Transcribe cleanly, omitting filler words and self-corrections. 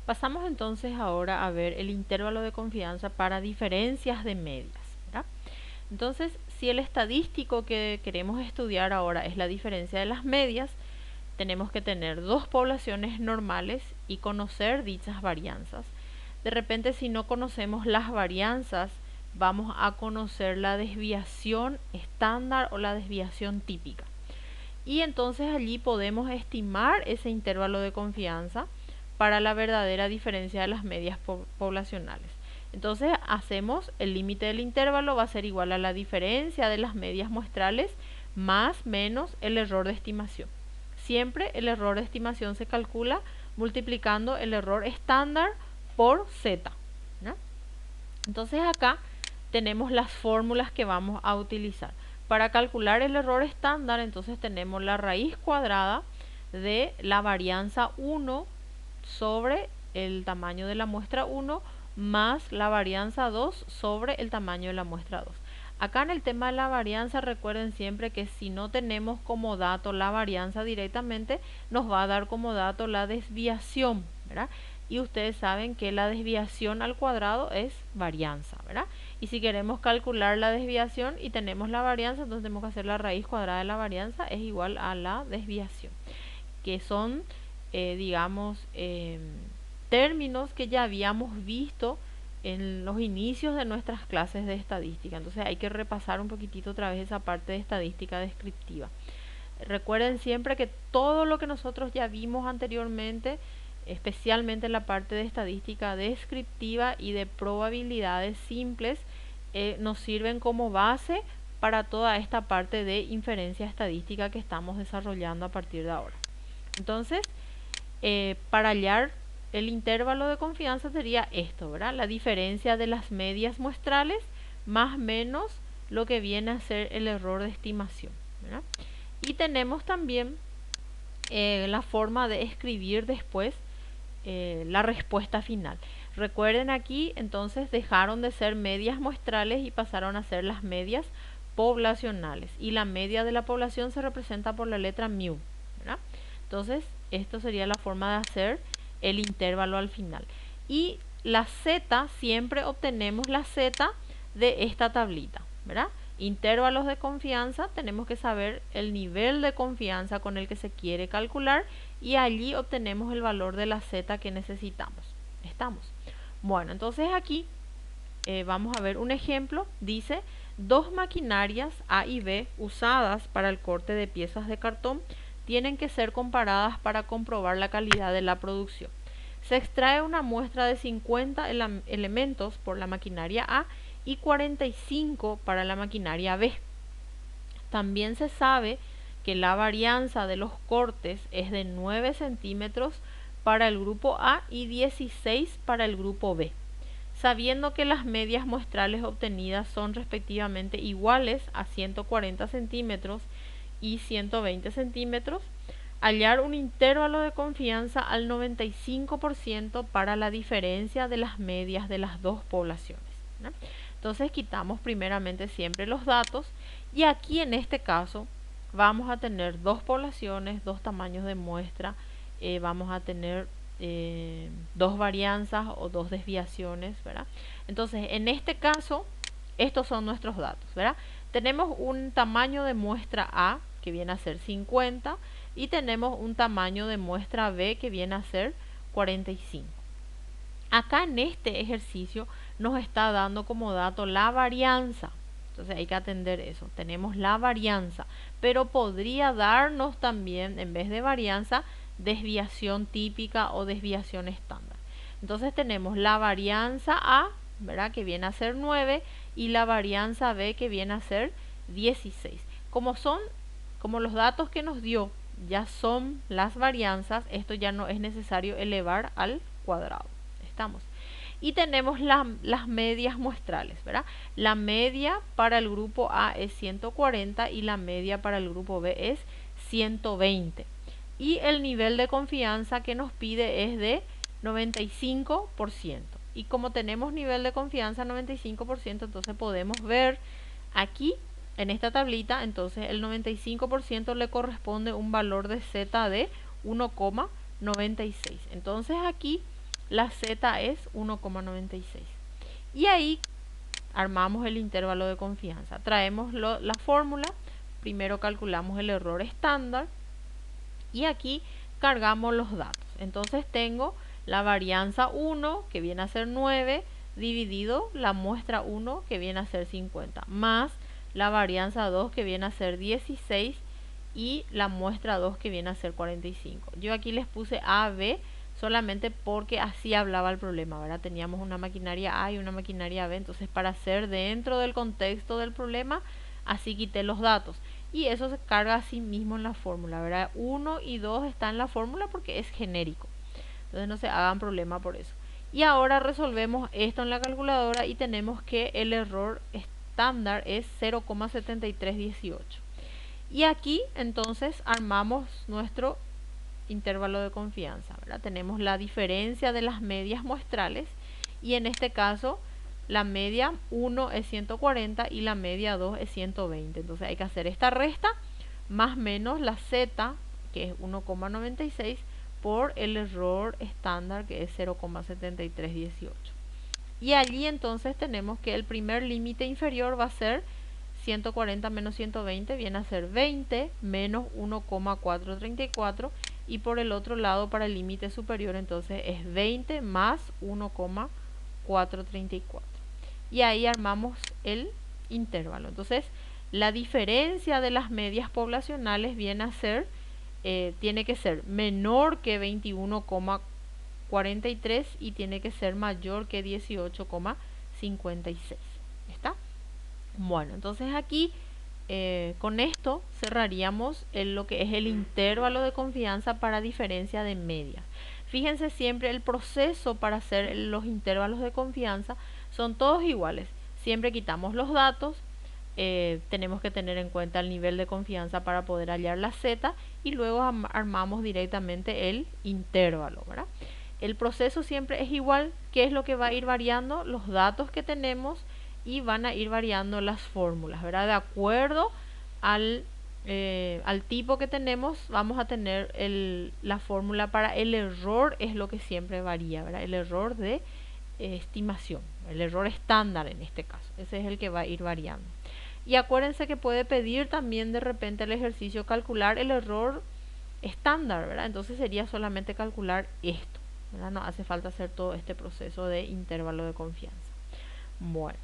Pasamos entonces ahora a ver el intervalo de confianza para diferencias de medias, ¿verdad? Entonces, si el estadístico que queremos estudiar ahora es la diferencia de las medias, tenemos que tener dos poblaciones normales y conocer dichas varianzas. De repente, si no conocemos las varianzas, vamos a conocer la desviación estándar o la desviación típica. Y entonces allí podemos estimar ese intervalo de confianza para la verdadera diferencia de las medias poblacionales. Entonces hacemos el límite del intervalo va a ser igual a la diferencia de las medias muestrales más menos el error de estimación. Siempre el error de estimación se calcula multiplicando el error estándar por z, ¿no? Entonces acá tenemos las fórmulas que vamos a utilizar. Para calcular el error estándar, entonces tenemos la raíz cuadrada de la varianza 1 sobre el tamaño de la muestra 1 más la varianza 2 sobre el tamaño de la muestra 2. Acá en el tema de la varianza, recuerden siempre que si no tenemos como dato la varianza directamente, nos va a dar como dato la desviación, ¿verdad? Y ustedes saben que la desviación al cuadrado es varianza, ¿verdad? Y si queremos calcular la desviación y tenemos la varianza, entonces tenemos que hacer la raíz cuadrada de la varianza es igual a la desviación, que son, digamos, términos que ya habíamos visto en los inicios de nuestras clases de estadística. Entonces hay que repasar un poquitito otra vez esa parte de estadística descriptiva. Recuerden siempre que todo lo que nosotros ya vimos anteriormente, especialmente en la parte de estadística descriptiva y de probabilidades simples, nos sirven como base para toda esta parte de inferencia estadística que estamos desarrollando a partir de ahora. Entonces, para hallar el intervalo de confianza sería esto, ¿verdad? La diferencia de las medias muestrales más menos lo que viene a ser el error de estimación, ¿verdad? Y tenemos también la forma de escribir después la respuesta final. Recuerden aquí, entonces dejaron de ser medias muestrales y pasaron a ser las medias poblacionales. Y la media de la población se representa por la letra mu, ¿verdad? Entonces, esto sería la forma de hacer el intervalo al final. Y la z, siempre obtenemos la z de esta tablita, ¿verdad? Intervalos de confianza, tenemos que saber el nivel de confianza con el que se quiere calcular y allí obtenemos el valor de la z que necesitamos. ¿Estamos? Bueno, entonces aquí vamos a ver un ejemplo. Dice, dos maquinarias A y B usadas para el corte de piezas de cartón tienen que ser comparadas para comprobar la calidad de la producción. Se extrae una muestra de 50 elementos por la maquinaria A y 45 para la maquinaria B. También se sabe que la varianza de los cortes es de 9 centímetros para el grupo A y 16 para el grupo B. Sabiendo que las medias muestrales obtenidas son respectivamente iguales a 140 centímetros y 120 centímetros, hallar un intervalo de confianza al 95% para la diferencia de las medias de las dos poblaciones, ¿no? Entonces quitamos primeramente siempre los datos y aquí en este caso vamos a tener dos poblaciones, dos tamaños de muestra, vamos a tener dos varianzas o dos desviaciones, ¿verdad? Entonces en este caso estos son nuestros datos, ¿verdad? Tenemos un tamaño de muestra A que viene a ser 50 y tenemos un tamaño de muestra B que viene a ser 45. Acá en este ejercicio nos está dando como dato la varianza. Entonces hay que atender eso. Tenemos la varianza, pero podría darnos también, en vez de varianza, desviación típica o desviación estándar. Entonces tenemos la varianza A, ¿verdad?, que viene a ser 9 y la varianza B que viene a ser 16. Como los datos que nos dio ya son las varianzas, esto ya no es necesario elevar al cuadrado. Estamos. Y tenemos las medias muestrales, ¿verdad? La media para el grupo A es 140 y la media para el grupo B es 120. Y el nivel de confianza que nos pide es de 95%. Y como tenemos nivel de confianza 95%, entonces podemos ver aquí en esta tablita, entonces el 95% le corresponde un valor de z de 1,96. Entonces aquí la z es 1,96. Y ahí armamos el intervalo de confianza. Traemos la fórmula, primero calculamos el error estándar y aquí cargamos los datos. Entonces tengo la varianza 1, que viene a ser 9, dividido la muestra 1, que viene a ser 50, más la varianza 2, que viene a ser 16, y la muestra 2, que viene a ser 45. Yo aquí les puse A, B, solamente porque así hablaba el problema, ¿verdad? Teníamos una maquinaria A y una maquinaria B, entonces para hacer dentro del contexto del problema, así quité los datos. Y eso se carga así mismo en la fórmula, ¿verdad? 1 y 2 está en la fórmula porque es genérico. Entonces no se hagan problema por eso. Y ahora resolvemos esto en la calculadora y tenemos que el error estándar es 0,7318. Y aquí entonces armamos nuestro intervalo de confianza, ¿verdad? Tenemos la diferencia de las medias muestrales y en este caso la media 1 es 140 y la media 2 es 120. Entonces hay que hacer esta resta más menos la z, que es 1,96, por el error estándar, que es 0,7318. Y allí entonces tenemos que el primer límite inferior va a ser 140 menos 120, viene a ser 20 menos 1,434, y por el otro lado para el límite superior entonces es 20 más 1,434. Y ahí armamos el intervalo. Entonces la diferencia de las medias poblacionales viene a ser, tiene que ser menor que 21,43 y tiene que ser mayor que 18,56. ¿Está? Bueno, entonces aquí con esto cerraríamos lo que es el intervalo de confianza para diferencia de medias. Fíjense siempre, el proceso para hacer los intervalos de confianza son todos iguales. Siempre quitamos los datos, tenemos que tener en cuenta el nivel de confianza para poder hallar la z y luego armamos directamente el intervalo, ¿verdad? El proceso siempre es igual. ¿Qué es lo que va a ir variando? Los datos que tenemos, y van a ir variando las fórmulas, ¿verdad? De acuerdo al tipo que tenemos, vamos a tener la fórmula para el error, es lo que siempre varía, ¿verdad? El error de estimación, el error estándar en este caso, ese es el que va a ir variando. Y acuérdense que puede pedir también de repente el ejercicio calcular el error estándar, ¿verdad? Entonces sería solamente calcular esto, ¿verdad? No hace falta hacer todo este proceso de intervalo de confianza. Bueno,